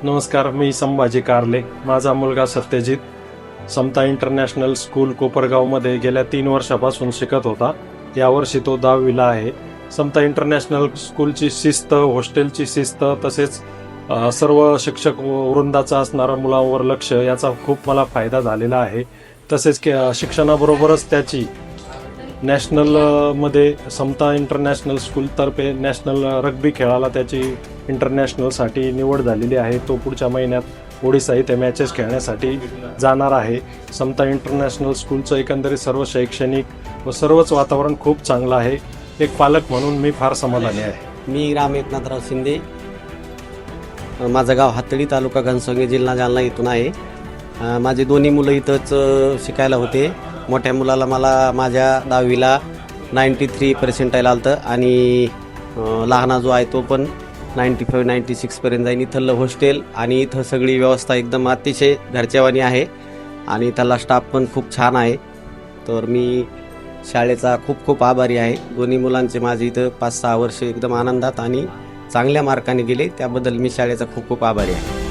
नमस्कार, मी संभाजी कारले. माझा मुलगा सत्यजित समता इंटरनॅशनल स्कूल कोपरगावमध्ये गेल्या 3 वर्षापासून शिकत होता. यावर्षी तो 10वीला आहे. समता इंटरनॅशनल स्कूलची शिस्त, हॉस्टेलची शिस्त, तसेच सर्व शिक्षक वृंदाचा असणारा मुलांवर लक्ष, याचा खूप मला फायदा झालेला आहे. तसेच शिक्षणाबरोबरच त्याची मध्ये समता इंटरनॅशनल स्कूलतर्फे नॅशनल रग्बी खेळाला त्याची इंटरनॅशनलसाठी निवड झालेली आहे. तो पुढच्या महिन्यात ओडिशा इथे मॅचेस खेळण्यासाठी जाणार आहे. समता इंटरनॅशनल स्कूलचं एकंदरीत सर्व शैक्षणिक व सर्वच वातावरण खूप चांगलं आहे. एक पालक म्हणून मी फार समाधानी आहे. मी राम एकनाथराव शिंदे, माझं गाव हातळी, तालुका घनसंगी, जिल्हा जालना इथून आहे. माझे दोन्ही मुलं इथंच शिकायला होते. मोठ्या मुलाला मला माझ्या 10वीला 93% आलं होतं आणि लहाना जो आहे तो पण 95-96 जाईन. इथलं हॉस्टेल आणि इथं सगळी व्यवस्था एकदम अतिशय घरच्यावानी आहे आणि त्याला स्टाफ पण खूप छान आहे. तर मी शाळेचा खूप खूप आभारी आहे. दोन्ही मुलांचे माझे इथं 5-6 वर्ष एकदम आनंदात आणि चांगल्या मार्काने गेले, त्याबद्दल मी शाळेचा खूप खूप आभारी आहे.